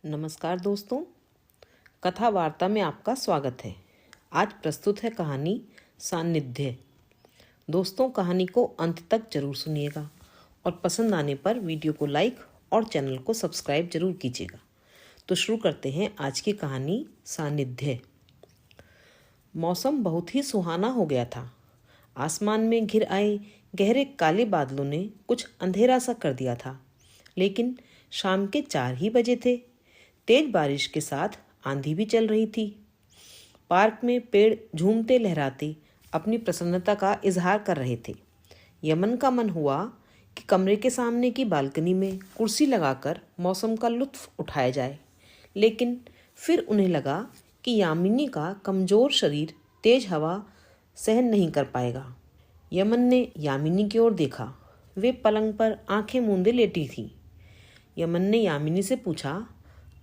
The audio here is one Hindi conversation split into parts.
नमस्कार दोस्तों, कथा वार्ता में आपका स्वागत है। आज प्रस्तुत है कहानी सान्निध्य। दोस्तों, कहानी को अंत तक जरूर सुनिएगा और पसंद आने पर वीडियो को लाइक और चैनल को सब्सक्राइब जरूर कीजिएगा। तो शुरू करते हैं आज की कहानी सान्निध्य। मौसम बहुत ही सुहाना हो गया था। आसमान में घिर आए गहरे काले बादलों ने कुछ अंधेरा सा कर दिया था, लेकिन शाम के 4 ही बजे थे। तेज बारिश के साथ आंधी भी चल रही थी। पार्क में पेड़ झूमते लहराते अपनी प्रसन्नता का इजहार कर रहे थे। यमन का मन हुआ कि कमरे के सामने की बालकनी में कुर्सी लगाकर मौसम का लुत्फ उठाया जाए, लेकिन फिर उन्हें लगा कि यामिनी का कमजोर शरीर तेज हवा सहन नहीं कर पाएगा। यमन ने यामिनी की ओर देखा। वे पलंग पर आंखें मूंदे लेटी थी। यमन ने यामिनी से पूछा,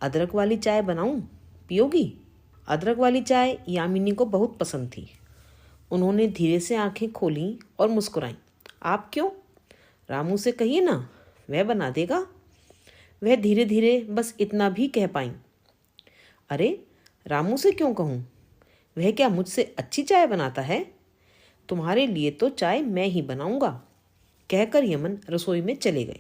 अदरक वाली चाय बनाऊं, पियोगी? अदरक वाली चाय यामिनी को बहुत पसंद थी। उन्होंने धीरे से आंखें खोलीं और मुस्कुराईं। आप क्यों? रामू से कहिए ना, वह बना देगा। वह धीरे धीरे बस इतना भी कह पाईं। अरे, रामू से क्यों कहूँ? वह क्या मुझसे अच्छी चाय बनाता है? तुम्हारे लिए तो चाय मैं ही बनाऊंगा, कहकर यमन रसोई में चले गए।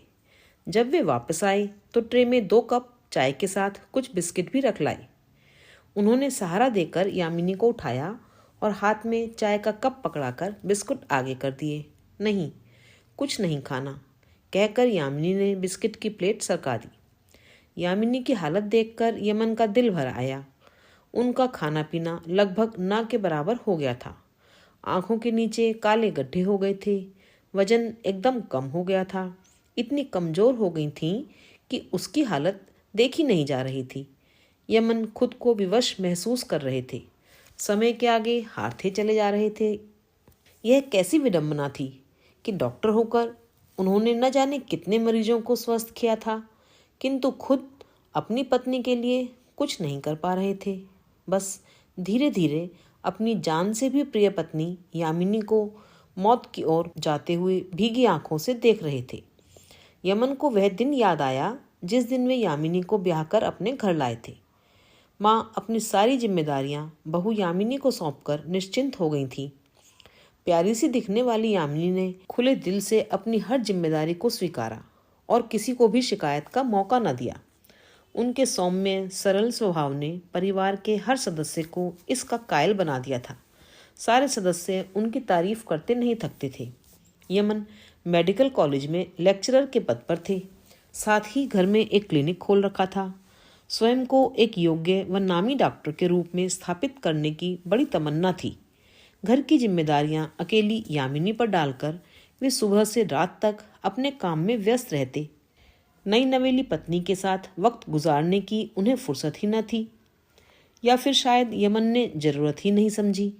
जब वे वापस आए तो ट्रे में 2 कप चाय के साथ कुछ बिस्किट भी रख लाए। उन्होंने सहारा देकर यामिनी को उठाया और हाथ में चाय का कप पकड़ाकर बिस्कुट आगे कर दिए। नहीं, कुछ नहीं खाना, कहकर यामिनी ने बिस्किट की प्लेट सरका दी। यामिनी की हालत देखकर यमन का दिल भर आया। उनका खाना पीना लगभग ना के बराबर हो गया था। आंखों के नीचे काले गड्ढे हो गए थे। वजन एकदम कम हो गया था। इतनी कमजोर हो गई थी कि उसकी हालत देखी नहीं जा रही थी। यमन खुद को विवश महसूस कर रहे थे। समय के आगे हारते चले जा रहे थे। यह कैसी विडंबना थी कि डॉक्टर होकर उन्होंने न जाने कितने मरीजों को स्वस्थ किया था, किंतु खुद अपनी पत्नी के लिए कुछ नहीं कर पा रहे थे। बस धीरे धीरे अपनी जान से भी प्रिय पत्नी यामिनी को मौत की ओर जाते हुए भीगी आंखों से देख रहे थे। यमन को वह दिन याद आया जिस दिन वे यामिनी को ब्याह कर अपने घर लाए थे। माँ अपनी सारी जिम्मेदारियां बहू यामिनी को सौंपकर निश्चिंत हो गई थी। प्यारी सी दिखने वाली यामिनी ने खुले दिल से अपनी हर जिम्मेदारी को स्वीकारा और किसी को भी शिकायत का मौका न दिया। उनके सौम्य सरल स्वभाव ने परिवार के हर सदस्य को इसका कायल बना दिया था। सारे सदस्य उनकी तारीफ करते नहीं थकते थे। यमन मेडिकल कॉलेज में लेक्चरर के पद पर थे। साथ ही घर में एक क्लिनिक खोल रखा था। स्वयं को एक योग्य व नामी डॉक्टर के रूप में स्थापित करने की बड़ी तमन्ना थी। घर की जिम्मेदारियां अकेली यामिनी पर डालकर वे सुबह से रात तक अपने काम में व्यस्त रहते। नई नवेली पत्नी के साथ वक्त गुजारने की उन्हें फुर्सत ही न थी, या फिर शायद यमन ने जरूरत ही नहीं समझी,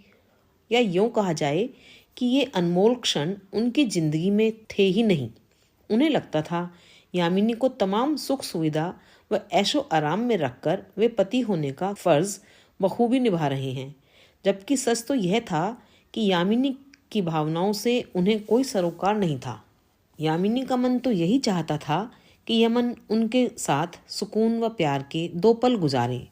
या यूं कहा जाए कि ये अनमोल क्षण उनकी जिंदगी में थे ही नहीं। उन्हें लगता था यामिनी को तमाम सुख सुविधा व ऐशो आराम में रखकर वे पति होने का फर्ज बखूबी निभा रहे हैं, जबकि सच तो यह था कि यामिनी की भावनाओं से उन्हें कोई सरोकार नहीं था। यामिनी का मन तो यही चाहता था कि यमन उनके साथ सुकून व प्यार के 2 पल गुजारे।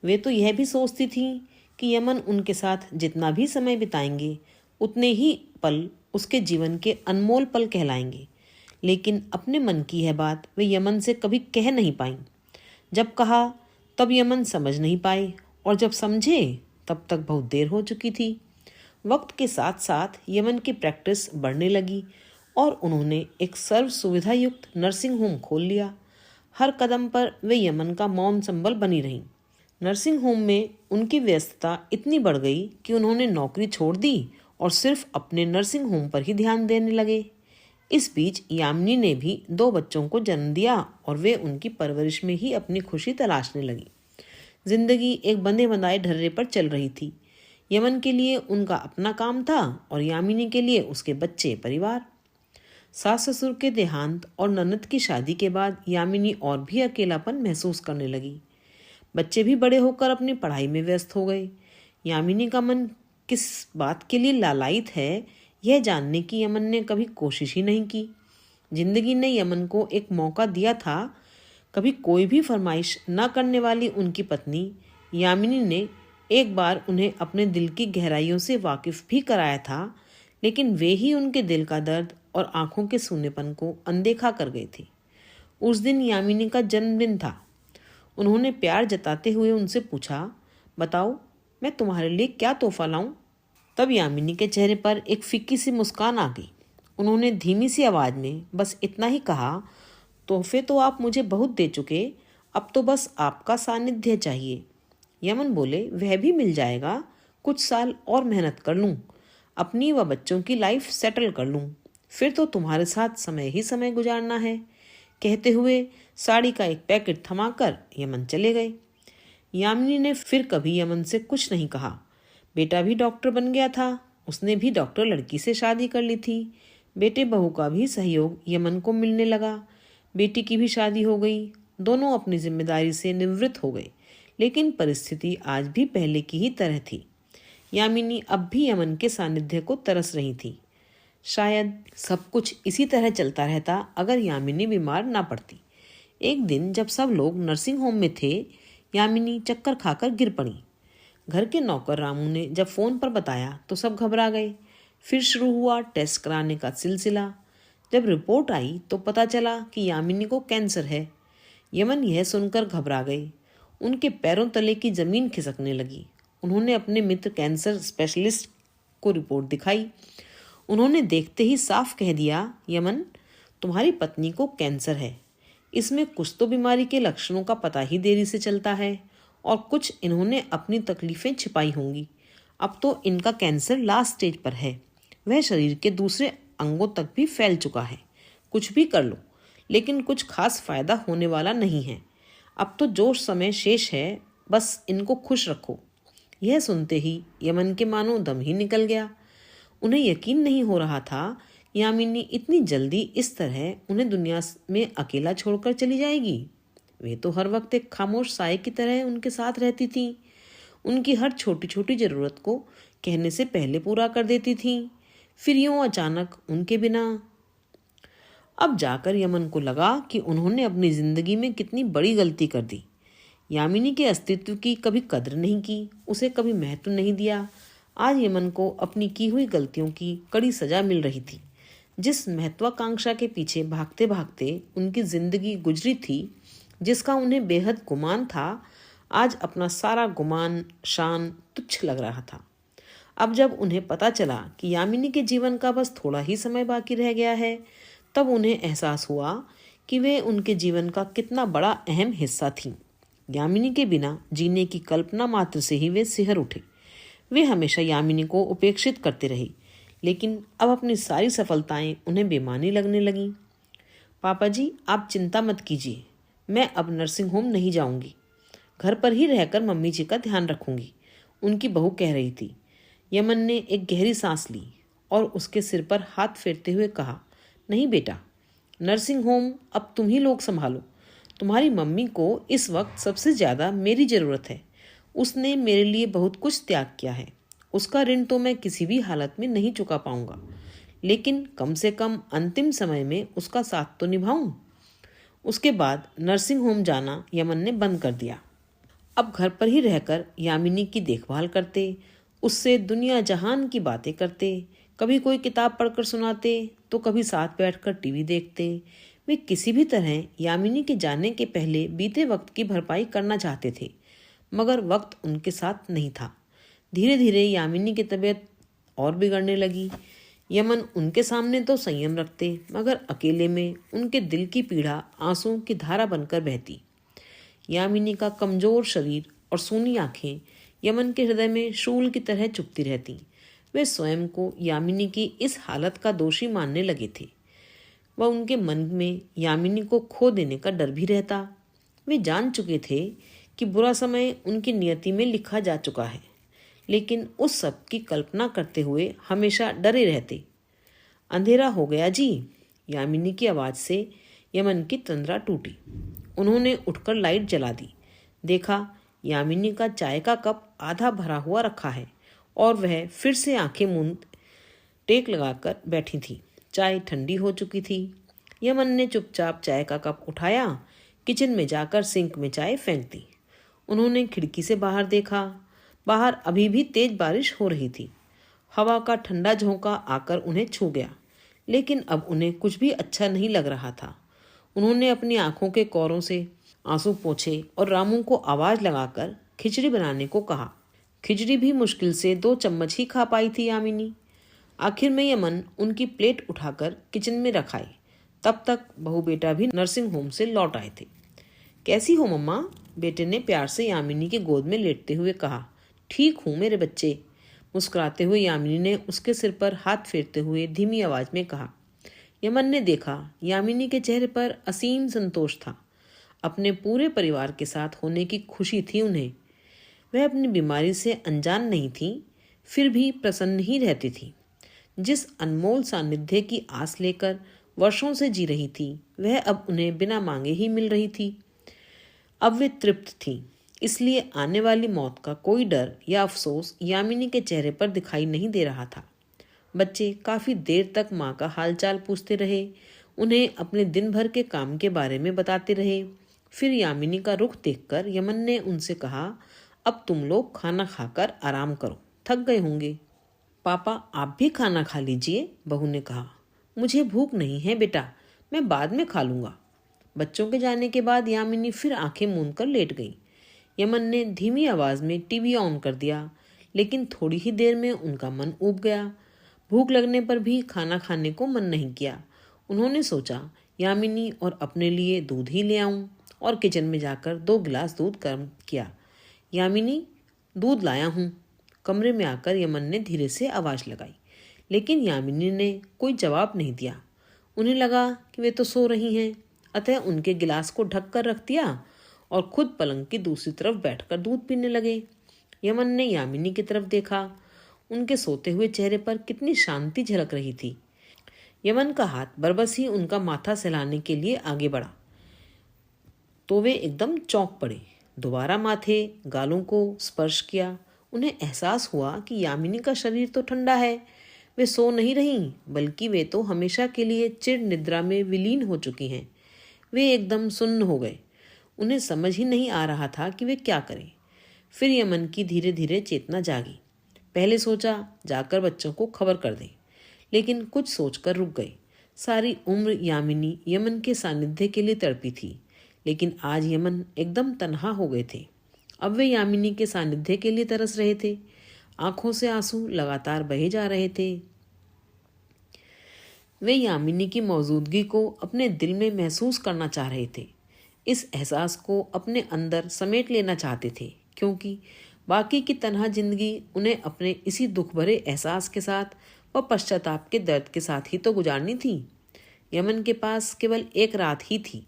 वे तो यह भी सोचती थीं कि यमन उनके साथ जितना भी समय बिताएंगे उतने ही पल उसके जीवन के अनमोल पल कहलाएंगे। लेकिन अपने मन की यह बात वे यमन से कभी कह नहीं पाईं। जब कहा तब यमन समझ नहीं पाए, और जब समझे तब तक बहुत देर हो चुकी थी। वक्त के साथ साथ यमन की प्रैक्टिस बढ़ने लगी और उन्होंने एक सर्व सुविधा युक्त नर्सिंग होम खोल लिया। हर कदम पर वे यमन का मौन संबल बनी रहीं। नर्सिंग होम में उनकी व्यस्तता इतनी बढ़ गई कि उन्होंने नौकरी छोड़ दी और सिर्फ अपने नर्सिंग होम पर ही ध्यान देने लगे। इस बीच यामिनी ने भी 2 बच्चों को जन्म दिया और वे उनकी परवरिश में ही अपनी खुशी तलाशने लगी। जिंदगी एक बंधे बंधाए ढर्रे पर चल रही थी। यमन के लिए उनका अपना काम था और यामिनी के लिए उसके बच्चे परिवार। सास ससुर के देहांत और ननद की शादी के बाद यामिनी और भी अकेलापन महसूस करने लगी। बच्चे भी बड़े होकर अपनी पढ़ाई में व्यस्त हो गए। यामिनी का मन किस बात के लिए लालायित है, यह जानने की यमन ने कभी कोशिश ही नहीं की। जिंदगी ने यमन को एक मौका दिया था कभी कोई भी फरमाइश न करने वाली उनकी पत्नी यामिनी ने एक बार उन्हें अपने दिल की गहराइयों से वाकिफ भी कराया था, लेकिन वे ही उनके दिल का दर्द और आंखों के सूनेपन को अनदेखा कर गए थे। उस दिन यामिनी का जन्मदिन था। उन्होंने प्यार जताते हुए उनसे पूछा, बताओ मैं तुम्हारे लिए क्या तोहफा लाऊं? तब यामिनी के चेहरे पर एक फीकी सी मुस्कान आ गई। उन्होंने धीमी सी आवाज में बस इतना ही कहा, तोहफे तो आप मुझे बहुत दे चुके, अब तो बस आपका सानिध्य चाहिए। यमन बोले, वह भी मिल जाएगा, कुछ साल और मेहनत कर लूं, अपनी व बच्चों की लाइफ सेटल कर लूं, फिर तो तुम्हारे साथ समय ही समय गुजारना है। कहते हुए साड़ी का एक पैकेट थमाकर यमन चले गए। यामिनी ने फिर कभी यमन से कुछ नहीं कहा। बेटा भी डॉक्टर बन गया था, उसने भी डॉक्टर लड़की से शादी कर ली थी। बेटे बहू का भी सहयोग यमन को मिलने लगा। बेटी की भी शादी हो गई। दोनों अपनी जिम्मेदारी से निवृत्त हो गए, लेकिन परिस्थिति आज भी पहले की ही तरह थी। यामिनी अब भी यमन के सानिध्य को तरस रही थी। शायद सब कुछ इसी तरह चलता रहता अगर यामिनी बीमार ना पड़ती। एक दिन जब सब लोग नर्सिंग होम में थे, यामिनी चक्कर खाकर गिर पड़ी। घर के नौकर रामू ने जब फोन पर बताया तो सब घबरा गए। फिर शुरू हुआ टेस्ट कराने का सिलसिला। जब रिपोर्ट आई तो पता चला कि यामिनी को कैंसर है। यमन यह सुनकर घबरा गए। उनके पैरों तले की जमीन खिसकने लगी। उन्होंने अपने मित्र कैंसर स्पेशलिस्ट को रिपोर्ट दिखाई। उन्होंने देखते ही साफ कह दिया, यमन, तुम्हारी पत्नी को कैंसर है। इसमें कुछ तो बीमारी के लक्षणों का पता ही देरी से चलता है और कुछ इन्होंने अपनी तकलीफें छिपाई होंगी। अब तो इनका कैंसर लास्ट स्टेज पर है। वह शरीर के दूसरे अंगों तक भी फैल चुका है। कुछ भी कर लो, लेकिन कुछ खास फायदा होने वाला नहीं है। अब तो जो समय शेष है, बस इनको खुश रखो। यह सुनते ही यमन के मानो दम ही निकल गया। उन्हें यकीन नहीं हो रहा था यामिनी इतनी जल्दी इस तरह उन्हें दुनिया में अकेला छोड़कर चली जाएगी। वे तो हर वक्त एक खामोश साए की तरह उनके साथ रहती थी। उनकी हर छोटी छोटी जरूरत को कहने से पहले पूरा कर देती थी। फिर यूं अचानक उनके बिना। अब जाकर यमन को लगा कि उन्होंने अपनी जिंदगी में कितनी बड़ी गलती कर दी। यामिनी के अस्तित्व की कभी कद्र नहीं की, उसे कभी महत्व नहीं दिया। आज यमन को अपनी की हुई गलतियों की कड़ी सजा मिल रही थी। जिस महत्वाकांक्षा के पीछे भागते भागते उनकी जिंदगी गुजरी थी, जिसका उन्हें बेहद गुमान था, आज अपना सारा गुमान शान तुच्छ लग रहा था। अब जब उन्हें पता चला कि यामिनी के जीवन का बस थोड़ा ही समय बाकी रह गया है, तब उन्हें एहसास हुआ कि वे उनके जीवन का कितना बड़ा अहम हिस्सा थीं। यामिनी के बिना जीने की कल्पना मात्र से ही वे सिहर उठे। वे हमेशा यामिनी को उपेक्षित करते रहे, लेकिन अब अपनी सारी सफलताएं उन्हें बेमानी लगने लगीं। पापा जी, आप चिंता मत कीजिए, मैं अब नर्सिंग होम नहीं जाऊंगी, घर पर ही रहकर मम्मी जी का ध्यान रखूंगी, उनकी बहू कह रही थी। यमन ने एक गहरी सांस ली और उसके सिर पर हाथ फेरते हुए कहा, नहीं बेटा, नर्सिंग होम अब तुम ही लोग संभालो। तुम्हारी मम्मी को इस वक्त सबसे ज़्यादा मेरी ज़रूरत है। उसने मेरे लिए बहुत कुछ त्याग किया है। उसका ऋण तो मैं किसी भी हालत में नहीं चुका पाऊंगा, लेकिन कम से कम अंतिम समय में उसका साथ तो निभाऊं। उसके बाद नर्सिंग होम जाना यमन ने बंद कर दिया। अब घर पर ही रहकर यामिनी की देखभाल करते, उससे दुनिया जहान की बातें करते, कभी कोई किताब पढ़कर सुनाते तो कभी साथ बैठकर टीवी देखते। वे किसी भी तरह यामिनी के जाने के पहले बीते वक्त की भरपाई करना चाहते थे, मगर वक्त उनके साथ नहीं था। धीरे धीरे यामिनी की तबीयत और बिगड़ने लगी। यमन उनके सामने तो संयम रखते, मगर अकेले में उनके दिल की पीड़ा आंसुओं की धारा बनकर बहती। यामिनी का कमजोर शरीर और सूनी आंखें यमन के हृदय में शूल की तरह चुभती रहती। वे स्वयं को यामिनी की इस हालत का दोषी मानने लगे थे। वह उनके मन में यामिनी को खो देने का डर भी रहता। वे जान चुके थे कि बुरा समय उनकी नियति में लिखा जा चुका है, लेकिन उस सब की कल्पना करते हुए हमेशा डरे रहते। अंधेरा हो गया जी। यामिनी की आवाज़ से यमन की तंद्रा टूटी। उन्होंने उठकर लाइट जला दी। देखा, यामिनी का चाय का कप आधा भरा हुआ रखा है और वह फिर से आंखें मूंद टेक लगाकर बैठी थी। चाय ठंडी हो चुकी थी। यमन ने चुपचाप चाय का कप उठाया, किचन में जाकर सिंक में चाय फेंक दी। उन्होंने खिड़की से बाहर देखा। बाहर अभी भी तेज बारिश हो रही थी। हवा का ठंडा झोंका आकर उन्हें छू गया, लेकिन अब उन्हें कुछ भी अच्छा नहीं लग रहा था। उन्होंने अपनी आंखों के कोरों से आंसू पोंछे और रामू को आवाज लगाकर खिचड़ी बनाने को कहा। खिचड़ी भी मुश्किल से 2 चम्मच ही खा पाई थी यामिनी। आखिर में यमन उनकी प्लेट उठाकर किचन में रखाई। तब तक बहू बेटा भी नर्सिंग होम से लौट आए थे। कैसी हो मम्मा? बेटे ने प्यार से यामिनी के गोद में लेटते हुए कहा। ठीक हूँ मेरे बच्चे, मुस्कुराते हुए यामिनी ने उसके सिर पर हाथ फेरते हुए धीमी आवाज में कहा। यमन ने देखा, यामिनी के चेहरे पर असीम संतोष था। अपने पूरे परिवार के साथ होने की खुशी थी उन्हें। वह अपनी बीमारी से अनजान नहीं थी, फिर भी प्रसन्न ही रहती थी। जिस अनमोल सानिध्य की आस लेकर वर्षों से जी रही थी, वह अब उन्हें बिना मांगे ही मिल रही थी। अब वे तृप्त थीं, इसलिए आने वाली मौत का कोई डर या अफसोस यामिनी के चेहरे पर दिखाई नहीं दे रहा था। बच्चे काफी देर तक माँ का हालचाल पूछते रहे, उन्हें अपने दिन भर के काम के बारे में बताते रहे। फिर यामिनी का रुख देखकर यमन ने उनसे कहा, अब तुम लोग खाना खाकर आराम करो, थक गए होंगे। पापा आप भी खाना खा लीजिए, बहू ने कहा। मुझे भूख नहीं है बेटा, मैं बाद में खा लूंगा। बच्चों के जाने के बाद यामिनी फिर आंखें मूंद कर लेट गई। यमन ने धीमी आवाज में टीवी ऑन कर दिया, लेकिन थोड़ी ही देर में उनका मन ऊब गया। भूख लगने पर भी खाना खाने को मन नहीं किया। उन्होंने सोचा, यामिनी और अपने लिए दूध ही ले आऊं, और किचन में जाकर 2 गिलास दूध गर्म किया। यामिनी, दूध लाया हूँ। कमरे में आकर यमन ने धीरे से आवाज लगाई, लेकिन यामिनी ने कोई जवाब नहीं दिया। उन्हें लगा कि वे तो सो रही हैं, अतः उनके गिलास को ढक कर रख दिया और खुद पलंग की दूसरी तरफ बैठकर दूध पीने लगे। यमन ने यामिनी की तरफ देखा। उनके सोते हुए चेहरे पर कितनी शांति झलक रही थी। यमन का हाथ बरबस ही उनका माथा सहलाने के लिए आगे बढ़ा तो वे एकदम चौंक पड़े। दोबारा माथे, गालों को स्पर्श किया। उन्हें एहसास हुआ कि यामिनी का शरीर तो ठंडा है। वे सो नहीं रहीं, बल्कि वे तो हमेशा के लिए चिर निद्रा में विलीन हो चुकी हैं। वे एकदम सुन्न हो गए। उन्हें समझ ही नहीं आ रहा था कि वे क्या करें। फिर यमन की धीरे धीरे चेतना जागी। पहले सोचा जाकर बच्चों को खबर कर दें, लेकिन कुछ सोचकर रुक गए। सारी उम्र यामिनी यमन के सानिध्य के लिए तड़पी थी, लेकिन आज यमन एकदम तन्हा हो गए थे। अब वे यामिनी के सानिध्य के लिए तरस रहे थे। आंखों से आंसू लगातार बहे जा रहे थे। वे यामिनी की मौजूदगी को अपने दिल में महसूस करना चाह रहे थे। इस एहसास को अपने अंदर समेट लेना चाहते थे, क्योंकि बाकी की तन्हा जिंदगी उन्हें अपने इसी दुख भरे एहसास के साथ व पश्चाताप के दर्द के साथ ही तो गुजारनी थी। यमन के पास केवल एक रात ही थी।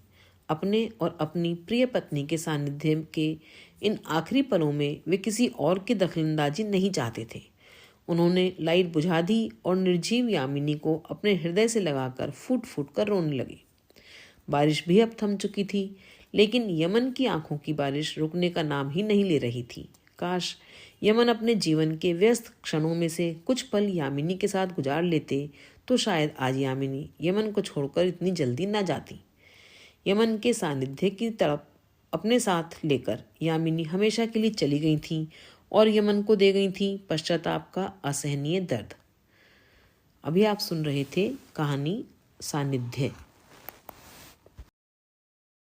अपने और अपनी प्रिय पत्नी के सानिध्य के इन आखिरी पलों में वे किसी और की दखलंदाजी नहीं चाहते थे। उन्होंने लाइट बुझा दी और निर्जीव यामिनी को अपने हृदय से लगाकर फूट फूट कर रोने लगे। बारिश भी अब थम चुकी थी, लेकिन यमन की आंखों की बारिश रुकने का नाम ही नहीं ले रही थी। काश यमन अपने जीवन के व्यस्त क्षणों में से कुछ पल यामिनी के साथ गुजार लेते, तो शायद आज यामिनी यमन को छोड़कर इतनी जल्दी न जाती। यमन के सानिध्य की तड़प अपने साथ लेकर यामिनी हमेशा के लिए चली गई थी और यमन को दे गई थी पश्चाताप का असहनीय दर्द। अभी आप सुन रहे थे कहानी सानिध्य।